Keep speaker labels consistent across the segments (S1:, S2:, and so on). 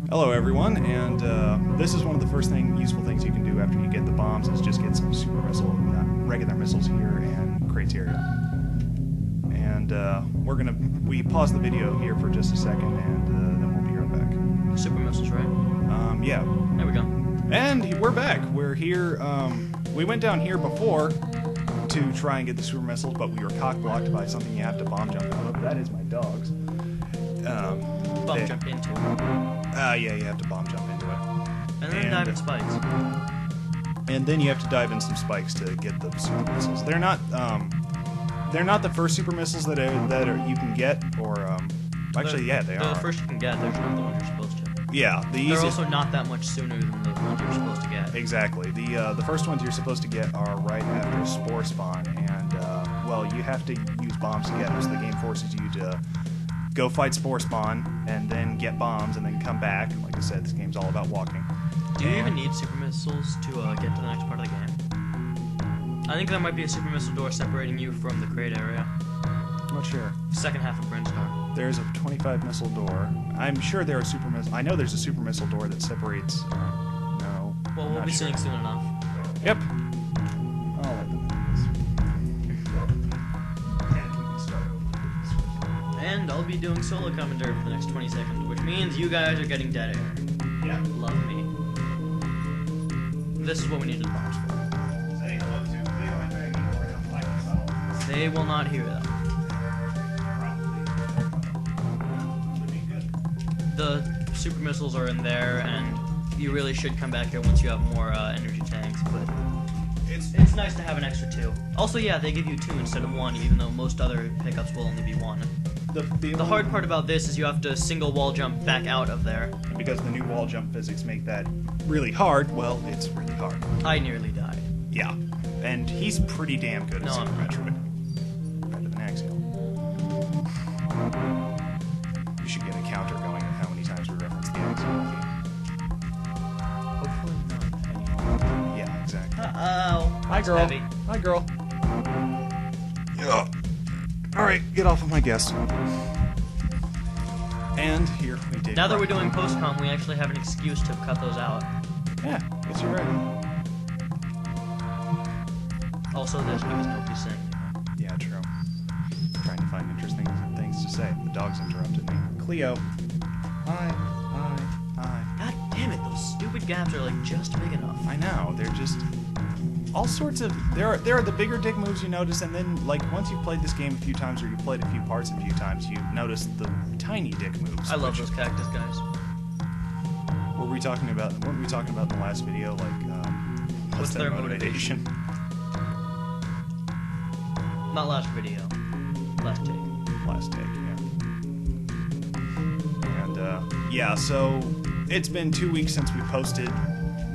S1: Hello everyone, and this is one of the first useful things you can do after you get the bombs is just get some super regular missiles here in Kraid's area. And we pause the video here for just a second, and then we'll be right back.
S2: Super missiles, right?
S1: Yeah.
S2: There we go.
S1: And we're back. We're here. We went down here before to try and get the super missiles, but we were cock-blocked by something you have to bomb jump out of. That is my dogs.
S2: Jump into.
S1: Yeah, you have to bomb jump into it.
S2: And then dive in spikes.
S1: And then you have to dive in some spikes to get the super missiles. They're not the first super missiles that you can get, or actually, yeah, they are.
S2: They're the first you can get. They're not the ones you're supposed to.
S1: Yeah,
S2: they're also not that much sooner than the ones you're supposed to get.
S1: Exactly. The first ones you're supposed to get are right after Spore Spawn, and well, you have to use bombs to get them. So the game forces you to go fight Spore Spawn, and then get bombs, and then come back. Like I said, this game's all about walking.
S2: Do you even need super missiles to get to the next part of the game? I think there might be a super missile door separating you from the Kraid area.
S1: I'm not sure.
S2: Second half of Brinstar.
S1: There's a 25 missile door. I'm sure there are super missiles. I know there's a super missile door that separates. No.
S2: Well, we'll be seeing soon enough.
S1: Yep. I'll let them know this. And we can start over.
S2: And I'll be doing solo commentary for the next 20 seconds, which means you guys are getting dead air.
S1: Yeah.
S2: Love me. This is what we need the bombs for.
S1: Say hello to Julio and Maggie, or don't like us at all.
S2: They will not hear them. The super missiles are in there, and you really should come back here once you have more energy tanks, but it's nice to have an extra 2. Also, yeah, they give you 2 instead of 1, even though most other pickups will only be 1. The hard part about this is you have to single wall jump back out of there.
S1: And because the new wall jump physics make that really hard, well, it's really hard.
S2: I nearly died.
S1: Yeah, and he's pretty damn good at Super Metroid. Better than Axial. You should get a counter going of how many times we reference the Axial game.
S2: Hopefully not anymore.
S1: Yeah, exactly.
S2: Uh-oh.
S1: Hi, girl.
S2: Heavy.
S1: Hi, girl. Yeah. Alright, get off of my guest. And here we did.
S2: Now that we're doing post-comm, we actually have an excuse to cut those out.
S1: Yeah, guess you're right.
S2: Also, there's because nobody's saying.
S1: Yeah, true. Trying to find interesting things to say. The dog's interrupted me. Cleo. Hi. Hi. Hi.
S2: God damn it, those stupid gaps are like just big enough.
S1: I know, they're just all sorts of there are the bigger dick moves you notice, and then like once you've played this game a few times or you've played a few parts a few times, you notice the tiny dick moves.
S2: I love those cactus guys.
S1: Weren't we talking about in the last video, like
S2: what's their motivation? Not last video. Last take.
S1: Last take, yeah. And yeah, so it's been 2 weeks since we posted,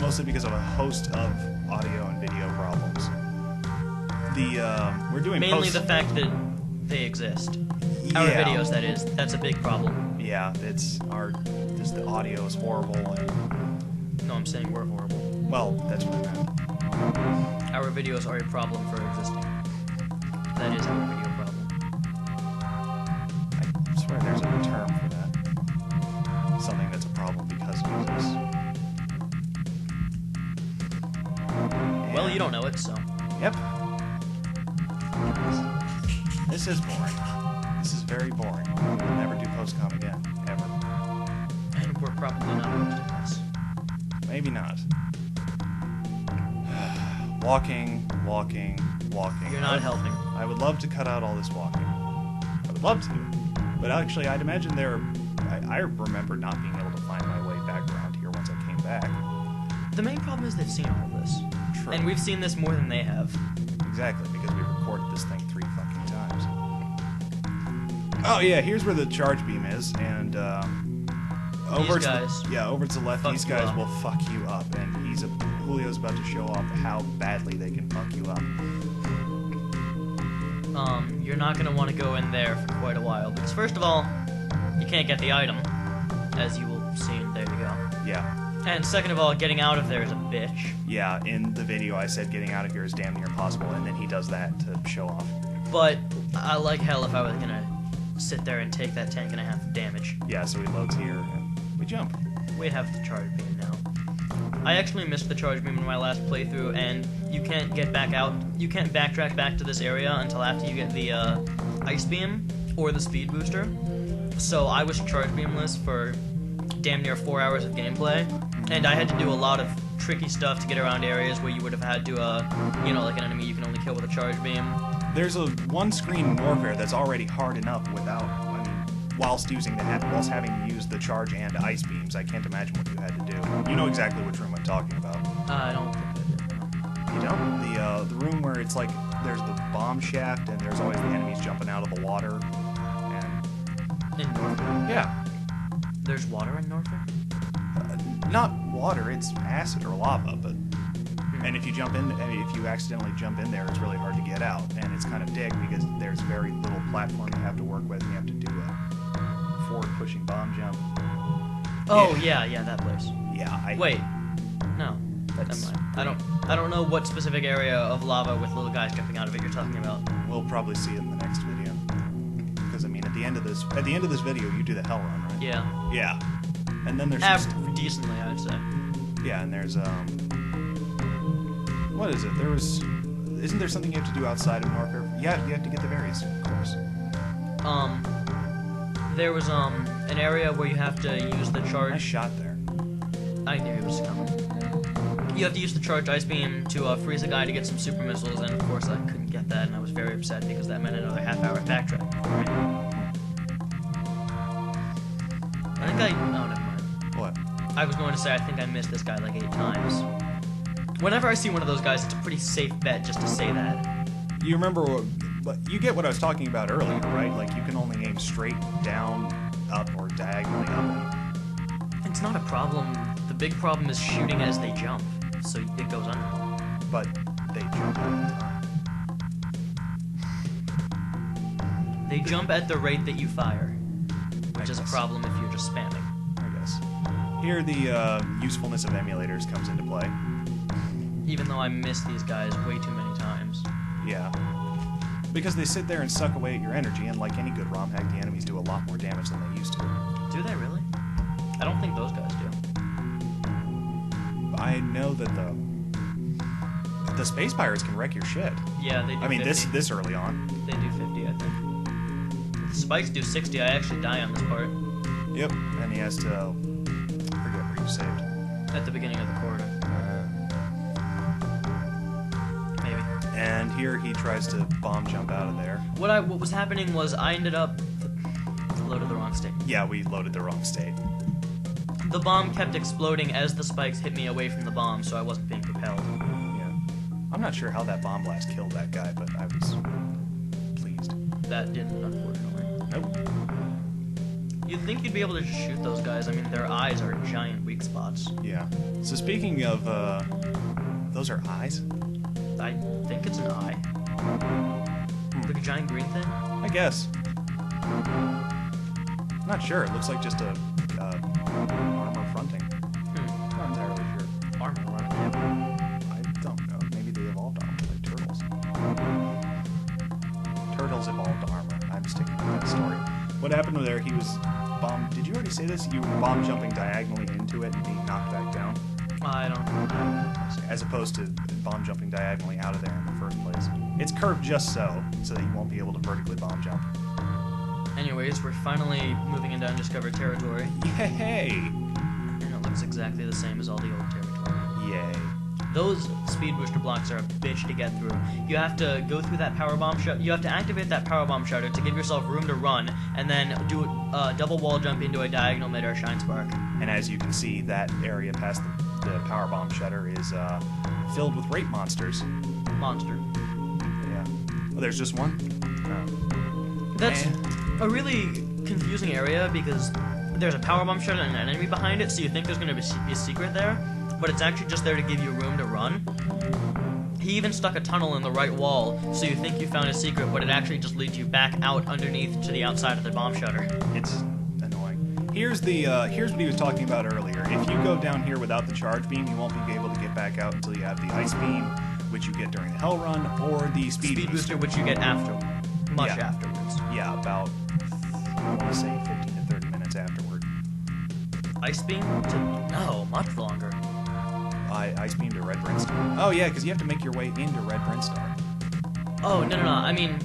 S1: mostly because of a host of audio and video problems. We're doing
S2: mainly the fact that they exist.
S1: Yeah.
S2: Our videos, that is. That's a big problem.
S1: Yeah, the audio is horrible. And,
S2: no, I'm saying we're horrible.
S1: well, that's what I meant.
S2: Our videos are a problem for existing. That is our video problem.
S1: I swear there's a term for that. Something that's a problem because it exists.
S2: Well, you don't know it, so.
S1: Yep. This is boring. This is very boring. We'll never do post-comm again, ever.
S2: And we're probably not hosting this.
S1: Maybe not. Walking.
S2: You're not helping.
S1: I would love to cut out all this walking. I would love to. But actually, I'd imagine I remember not being able to find my way back around here once I came back.
S2: The main problem is they've seen all of this.
S1: True.
S2: And we've seen this more than they have.
S1: Exactly, because we recorded this thing 3 fucking times. Oh yeah, here's where the charge beam is, and over to the left, these guys will fuck you up, and Julio's about to show off how badly they can fuck you up.
S2: You're not gonna want to go in there for quite a while, because first of all, you can't get the item, as you will see, and there you go.
S1: Yeah.
S2: And second of all, getting out of there is a bitch.
S1: Yeah, in the video I said getting out of here is damn near impossible, and then he does that to show off.
S2: But I like hell if I was gonna sit there and take that tank and a half of damage.
S1: Yeah, so he loads here, and we jump.
S2: we have the charge beam now. I actually missed the charge beam in my last playthrough, and you can't get back out. You can't backtrack back to this area until after you get the ice beam or the speed booster. So I was charge beamless for damn near 4 hours of gameplay, and I had to do a lot of tricky stuff to get around areas where you would have had to, you know, like an enemy you can only kill with a charge beam.
S1: There's a one-screen Norfair that's already hard enough without, I mean, whilst having to use the charge and ice beams. I can't imagine what you had to do. You know exactly which room I'm talking about.
S2: I don't think I did.
S1: You don't? The room where it's like there's the bomb shaft and there's always the enemies jumping out of the water. And
S2: in Norfair?
S1: Yeah.
S2: There's water in Norfair?
S1: Not water, it's acid or lava, but and if you accidentally jump in there, it's really hard to get out, and it's kind of dick because there's very little platform you have to work with, and you have to do a forward-pushing bomb jump.
S2: Oh yeah, that place.
S1: Yeah,
S2: Wait, no, never mind. I don't know what specific area of lava with little guys jumping out of it you're talking about.
S1: We'll probably see it in the next video, because I mean, at the end of this video, you do the hell run, right?
S2: Yeah.
S1: Yeah. And then there's
S2: decently, I'd say.
S1: Yeah, and there's what is it? Isn't there something you have to do outside of Norfair? Yeah, you have to get the berries, of course.
S2: There was an area where you have to use the charge.
S1: Nice shot there.
S2: I knew it was coming. You have to use the charge ice beam to freeze a guy to get some super missiles, and of course I couldn't get that, and I was very upset because that meant another half-hour backtrack. I think oh, never mind.
S1: What?
S2: I was going to say I think I missed this guy like 8 times. Whenever I see one of those guys, it's a pretty safe bet just to say that.
S1: You remember, but you get what I was talking about earlier, right? Like you can only aim straight down, up, or diagonally up.
S2: It's not a problem. The big problem is shooting as they jump, so it goes under.
S1: But they jump all the time.
S2: They jump at the rate that you fire, which is a problem if you're just spamming.
S1: I guess. Here the usefulness of emulators comes into play.
S2: Even though I missed these guys way too many times.
S1: Yeah. Because they sit there and suck away at your energy, and like any good ROM hack, the enemies do a lot more damage than they used to.
S2: Do they really? I don't think those guys do.
S1: I know that the Space Pirates can wreck your shit.
S2: Yeah, they do.
S1: I mean,
S2: 50.
S1: this early on.
S2: They do 50, I think. The spikes do 60. I actually die on this part.
S1: Yep, and he has to forget where you saved.
S2: At the beginning of the corridor. Maybe.
S1: And here he tries to bomb jump out of there.
S2: What was happening was I ended up loaded the wrong state.
S1: Yeah, we loaded the wrong state.
S2: The bomb kept exploding as the spikes hit me away from the bomb, so I wasn't being propelled.
S1: Yeah. I'm not sure how that bomb blast killed that guy, but I was pleased.
S2: That didn't, unfortunately.
S1: Nope.
S2: You'd think you'd be able to just shoot those guys. I mean, their eyes are giant weak spots.
S1: Yeah. So speaking of, those are eyes?
S2: I think it's an eye. Like a giant green thing?
S1: I guess. Not sure. It looks like just a armor fronting. Not entirely sure.
S2: Armor running.
S1: I don't know. Maybe they evolved armor like turtles. Turtles evolved armor. I'm sticking with that story. What happened there? He was bomb. Did you already say this? You were bomb jumping diagonally into it and being knocked back down.
S2: I don't know.
S1: As opposed to bomb jumping diagonally out of there in the first place. It's curved just so that you won't be able to vertically bomb jump.
S2: Anyways, we're finally moving into undiscovered territory.
S1: Yay!
S2: And it looks exactly the same as all the old territory.
S1: Yay.
S2: Those speed booster blocks are a bitch to get through. You have to go through that power bomb shutter. You have to activate that power bomb shutter to give yourself room to run, and then do a double wall jump into a diagonal mid-air shine spark.
S1: And as you can see, that area past the power bomb shutter is filled with rape monsters.
S2: Monster.
S1: Yeah. Oh, there's just one? Oh.
S2: That's a really confusing area because there's a power bomb shutter and an enemy behind it, so you think there's going to be a secret there, but it's actually just there to give you room to run. He even stuck a tunnel in the right wall, so you think you found a secret, but it actually just leads you back out underneath to the outside of the bomb shutter.
S1: It's annoying. Here's what he was talking about earlier. If you go down here without the charge beam, you won't be able to get back out until you have the ice beam, which you get during the hell run, or the speed booster,
S2: which you get much afterwards.
S1: Yeah, about, I want to say 15 to 30 minutes afterward.
S2: Ice beam to... No, much longer.
S1: Ice beam to Red Brinstar. Oh yeah, because you have to make your way into Red Brinstar.
S2: Oh, no. I mean,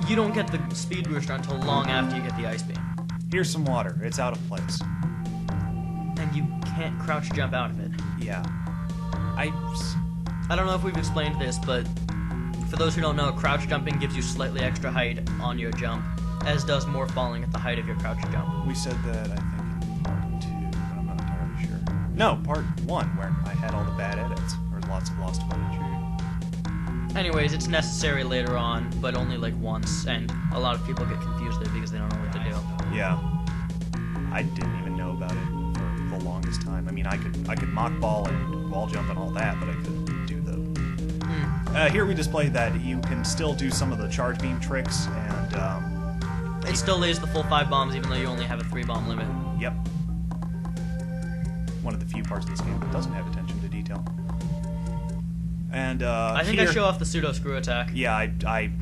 S2: you don't get the speed booster until long after you get the ice beam.
S1: Here's some water. It's out of place.
S2: And you can't crouch jump out of it.
S1: Yeah. I
S2: don't know if we've explained this, but for those who don't know, crouch jumping gives you slightly extra height on your jump, as does more falling at the height of your crouch jump.
S1: We said that, I think, in part 2, but I'm not entirely sure. No, part 1, where I had all the bad edits. There was lots of lost footage.
S2: Anyways, it's necessary later on, but only like once, and a lot of people get confused there because they don't know what to do.
S1: Yeah. I didn't even know about it for the longest time. I mean, I could mock ball and wall jump and all that, but I couldn't do the... here we display that you can still do some of the charge beam tricks, and
S2: it still lays the full 5 bombs, even though you only have a 3-bomb limit.
S1: Yep. One of the few parts of this game that doesn't have attention to detail. And
S2: I think I show off the pseudo screw attack.
S1: Yeah, I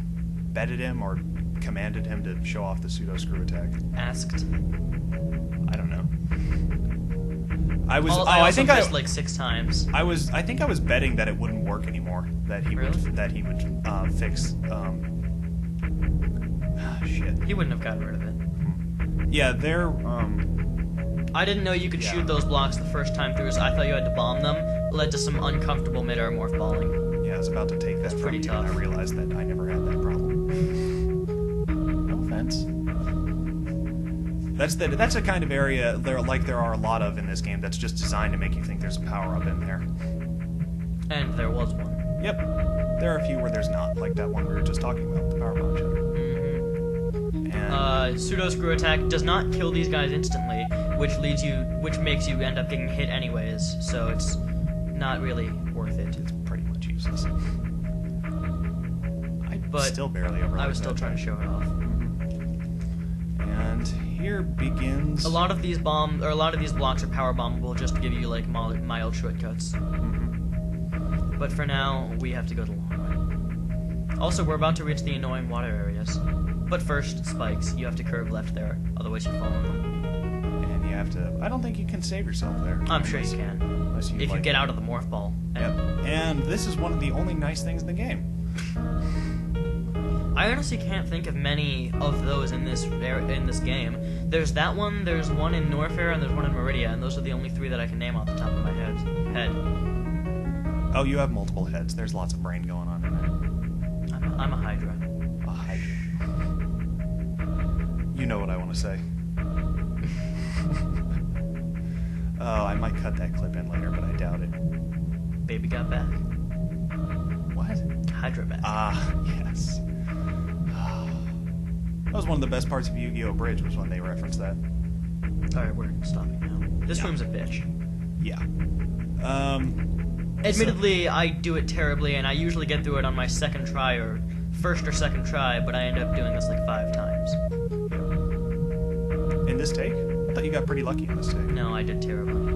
S1: betted him or commanded him to show off the pseudo screw attack.
S2: Asked.
S1: I don't know. I was.
S2: I think I missed like 6 times.
S1: I think I was betting that it wouldn't work anymore. That he would fix. Shit.
S2: He wouldn't have gotten rid of it.
S1: Yeah, they're.
S2: I didn't know you could shoot those blocks the first time through, so I thought you had to bomb them. It led to some uncomfortable mid-air morph balling.
S1: Yeah, I was about to take that from you, and I realized that I never had that problem. No offense. That's a kind of area there are a lot of in this game that's just designed to make you think there's a power-up in there.
S2: And there was one.
S1: Yep. There are a few where there's not, like that one we were just talking about, the power bomb shooter.
S2: Pseudo screw attack does not kill these guys instantly, which makes you end up getting hit anyways, so it's not really worth it.
S1: It's pretty much useless. Still barely over.
S2: I was still trying to show it off.
S1: And here begins.
S2: A lot of these blocks are power bombable just to give you like mild shortcuts. But for now, we have to go the long way. Also, we're about to reach the annoying water areas. But first, spikes. You have to curve left there, otherwise you fall on them.
S1: And you have to... I don't think you can save yourself there.
S2: I'm sure you can. If you get out of the morph ball.
S1: Yep. And this is one of the only nice things in the game.
S2: I honestly can't think of many of those in this game. There's that one, there's one in Norfair, and there's one in Meridia, and those are the only 3 that I can name off the top of my head.
S1: Oh, you have multiple heads. There's lots of brain going on in there.
S2: I'm a Hydra.
S1: A Hydra. You know what I want to say. Oh, I might cut that clip in later, but I doubt it.
S2: Baby got back.
S1: What?
S2: Hydra back.
S1: Ah, yes. That was one of the best parts of Yu-Gi-Oh! Bridge, was when they referenced that.
S2: Alright, we're stopping now. This room's a bitch.
S1: Yeah.
S2: Admittedly, I do it terribly, and I usually get through it on my second try, or first or second try, but I end up doing this like 5 times.
S1: In this take? I thought you got pretty lucky in this take.
S2: No, I did terribly.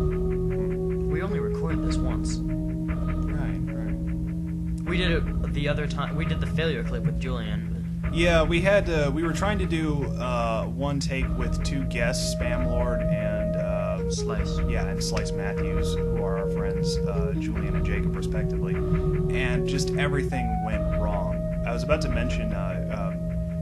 S2: We only recorded this once.
S1: Right.
S2: We did it the other time. We did the failure clip with Julian. But...
S1: Yeah, we were trying to do one take with 2 guests, Spam Lord and
S2: Slice.
S1: Yeah, and Slice Matthews, who are our friends, Julian and Jacob, respectively. And just everything went wrong. I was about to mention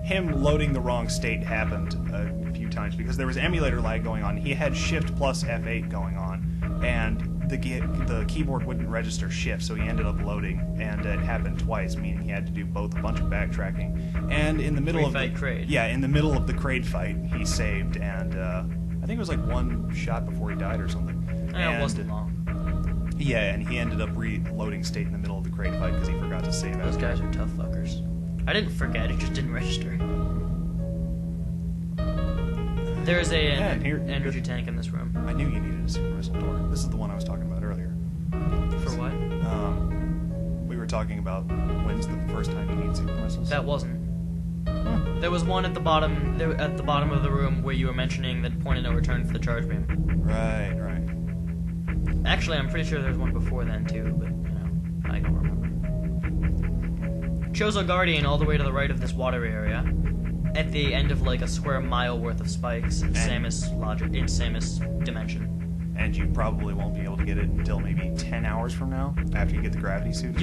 S1: him loading the wrong state happened a few times because there was emulator lag going on. He had Shift plus F8 going on, and the keyboard wouldn't register Shift, so he ended up loading, and it happened twice, meaning he had to do both a bunch of backtracking. And in the middle of
S2: Kraid.
S1: Yeah, in the middle of the Kraid fight, he saved, and I think it was like 1 shot before he died or something.
S2: And it wasn't long.
S1: Yeah, and he ended up reloading state in the middle of the Kraid fight because he forgot to save.
S2: Those guys are tough fuckers. I didn't forget, it just didn't register. There's an energy tank in this room.
S1: I knew you needed a super missile door. This is the one I was talking about earlier.
S2: For what?
S1: We were talking about when's the first time you need super missiles.
S2: That wasn't. There was one at the bottom of the room where you were mentioning that point of no return for the charge beam.
S1: Right.
S2: Actually, I'm pretty sure there's one before then too, but I don't remember. Chozo Guardian all the way to the right of this water area. at the end of like a square mile worth of spikes in Samus logic, in Samus dimension.
S1: And you probably won't be able to get it until maybe 10 hours from now, after you get the gravity suit.